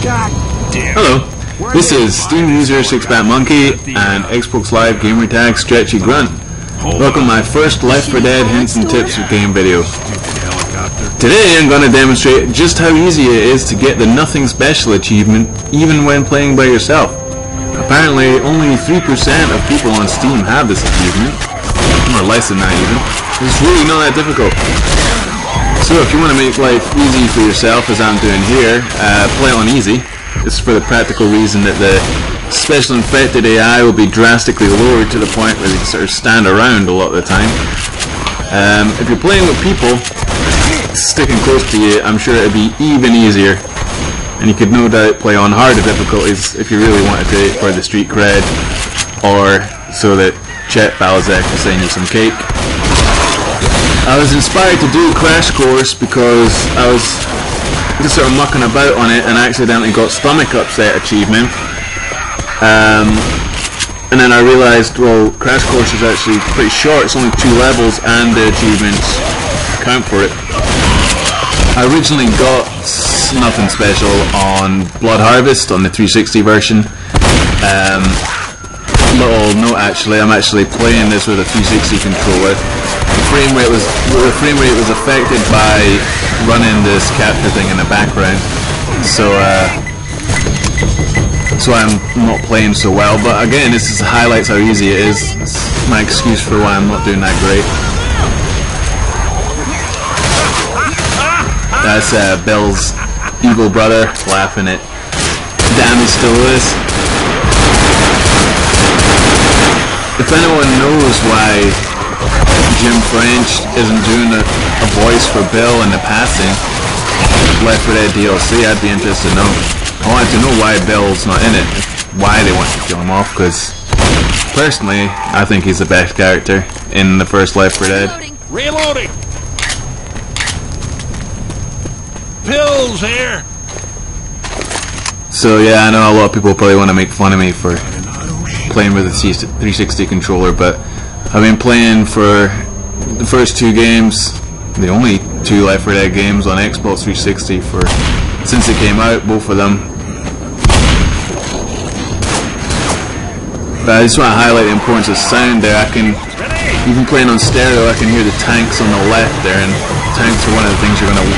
Hello, this is student user 6-Bat Monkey and Xbox Live gamertag Stretchy Grunt. Welcome to my first Left 4 Dead hints and tips for game video. Today I'm going to demonstrate just how easy it is to get the Nothing Special achievement even when playing by yourself. Apparently only 3% of people on Steam have this achievement, or less than that even. It's really not that difficult. So if you want to make life easy for yourself, as I'm doing here, play on easy. This is for the practical reason that the special infected AI will be drastically lowered to the point where they can sort of stand around a lot of the time. If you're playing with people sticking close to you, I'm sure it'd be even easier. And you could no doubt play on harder difficulties if you really wanted to for the street cred, or so that Chet Balzak will send you some cake. I was inspired to do Crash Course because I was just sort of mucking about on it and accidentally got Stomach Upset achievement. And then I realised, well, Crash Course is actually pretty short, it's only 2 levels and the achievements count for it. I originally got Nothing Special on Blood Harvest on the 360 version. Little note actually, I'm actually playing this with a 360 controller. The frame rate was affected by running this capture thing in the background, so I'm not playing so well. But again, this highlights how easy it is. It's my excuse for why I'm not doing that great. That's Bill's evil brother laughing at Damage to Lewis. If anyone knows why Jim French isn't doing a voice for Bill in the passing Left 4 Dead DLC, I'd be interested to know. I wanted to know why Bill's not in it, why they want to kill him off, because personally I think he's the best character in the first Left 4 Dead. Reloading! Pills here! So yeah, I know a lot of people probably want to make fun of me for playing with a 360 controller, but I've been playing for the first 2 games, the only 2 Left 4 Dead games on Xbox 360 since it came out, both of them. But I just want to highlight the importance of sound there. Even playing on stereo, I can hear the tanks on the left there, and tanks are one of the things you're going to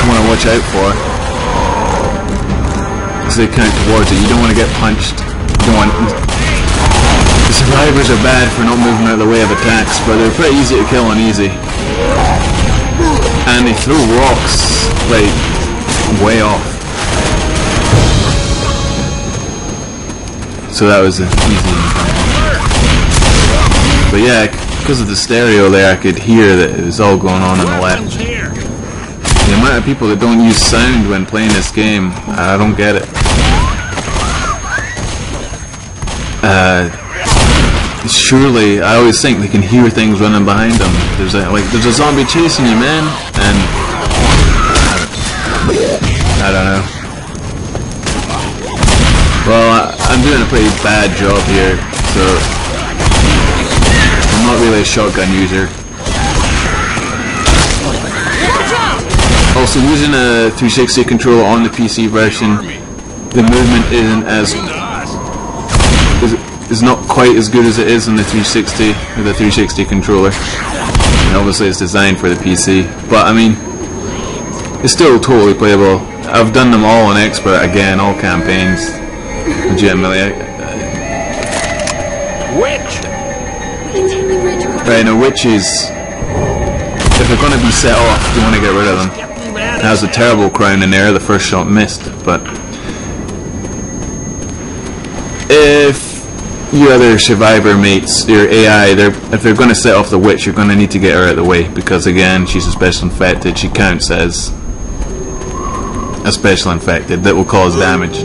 want to watch out for, because they count towards it. You don't want to get punched. The survivors are bad for not moving out of the way of attacks, but they're pretty easy to kill on easy. And they throw rocks, like, way off. So that was an easy encounter. But yeah, because of the stereo there, I could hear that it was all going on the left. The amount of people that don't use sound when playing this game, I don't get it. Surely, I always think they can hear things running behind them. There's a zombie chasing you, man, and I don't know. Well, I'm doing a pretty bad job here, so I'm not really a shotgun user. Also, using a 360 controller on the PC version, the movement is not quite as good as it is on the 360 with the 360 controller. And obviously it's designed for the PC, but I mean, it's still totally playable. I've done them all on Expert again, all campaigns, legitimately. Witch! Right, now witches, if they're going to be set off, you want to get rid of them. It has a terrible crown in there, the first shot missed, but if you other survivor mates, your AI, if they're going to set off the witch, you're going to need to get her out of the way, because again, she's a special infected. She counts as a special infected that will cause damage.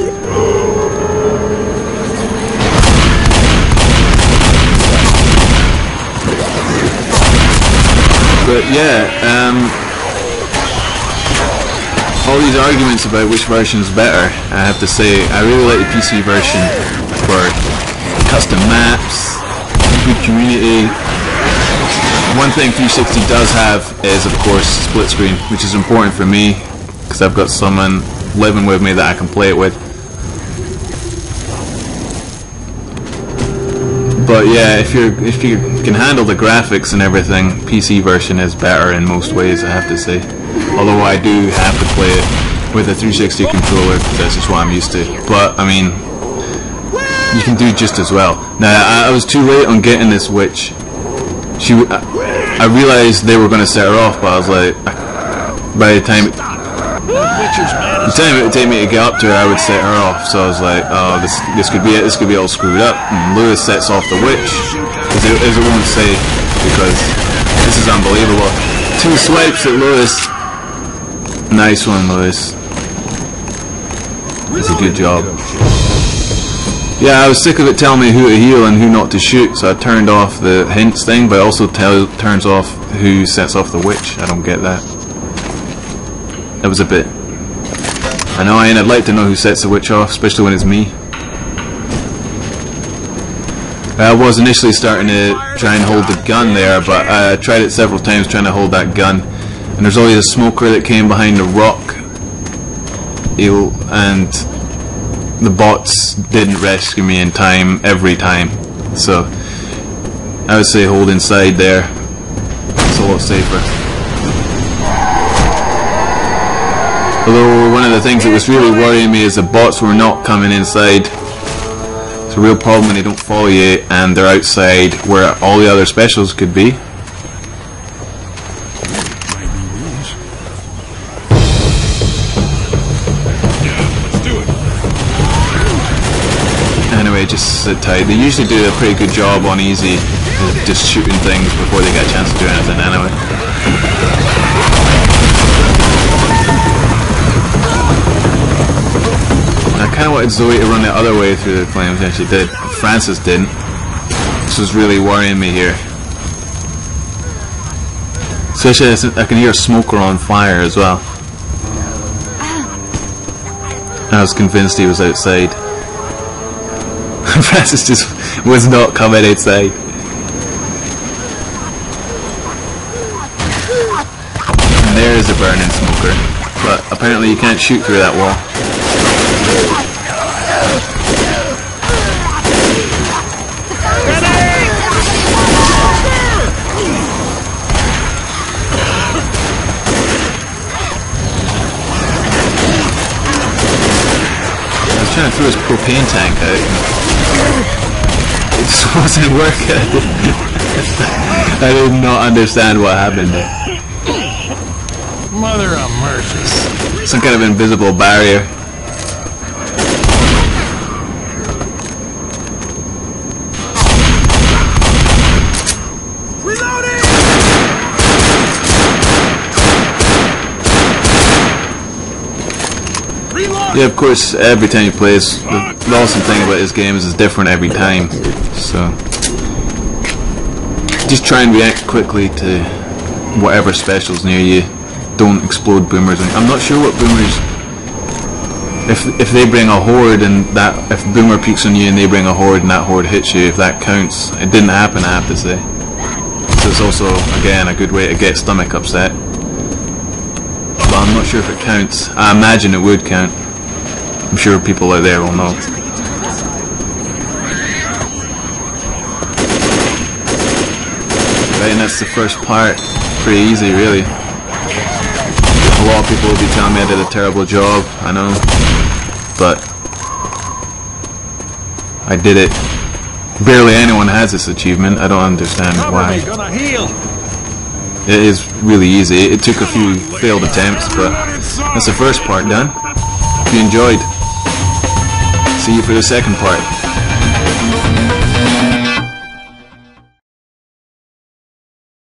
But yeah, all these arguments about which version is better, I have to say, I really like the PC version for custom maps, good community. One thing 360 does have is, of course, split screen, which is important for me because I've got someone living with me that I can play it with. But yeah, if you can handle the graphics and everything, PC version is better in most ways, I have to say. Although I do have to play it with a 360 controller, because that's just what I'm used to. But I mean, you can do just as well. Now, I was too late on getting this witch. I realized they were going to set her off, but I was like, by the time it would take me to get up to her, I would set her off. So I was like, oh, this could be it. This could be all screwed up. And Lewis sets off the witch, as it won't say, because this is unbelievable. 2 swipes at Lewis. Nice one, Lewis. That's a good job. Yeah, I was sick of it telling me who to heal and who not to shoot, so I turned off the hints thing, but it also turns off who sets off the witch. I don't get that. That was a bit annoying. I'd like to know who sets the witch off, especially when it's me. I was initially starting to try and hold the gun there, but I tried it several times trying to hold that gun, and there's always a smoker that came behind the rock, and the bots didn't rescue me in time every time, so I would say hold inside there. It's a lot safer. Although one of the things that was really worrying me is the bots were not coming inside. It's a real problem when they don't follow you and they're outside where all the other specials could be. Anyway, just sit tight. They usually do a pretty good job on easy, just shooting things before they get a chance to do anything anyway. I kind of wanted Zoe to run the other way through the flames, and she did. Francis didn't. This was really worrying me here. Especially as I can hear a smoker on fire as well. I was convinced he was outside. Francis just was not coming outside. And there is a burning smoker, but apparently you can't shoot through that wall. I was trying to throw his propane tank out. It just wasn't working. I did not understand what happened. Mother of mercy. Some kind of invisible barrier. Reloading! Yeah, of course, every time you play this, the awesome thing about this game is it's different every time. So, just try and react quickly to whatever specials near you. Don't explode boomers. I'm not sure what boomers, if they bring a horde and that, if boomer peeks on you and they bring a horde and that horde hits you, if that counts. It didn't happen, I have to say. So it's also, again, a good way to get stomach upset. But I'm not sure if it counts. I imagine it would count. I'm sure people out there will know. Right, and that's the first part. Pretty easy, really. A lot of people will be telling me I did a terrible job, I know. But I did it. Barely anyone has this achievement. I don't understand why. It is really easy. It took a few failed attempts, but that's the first part done. If you enjoyed, see you for the second part.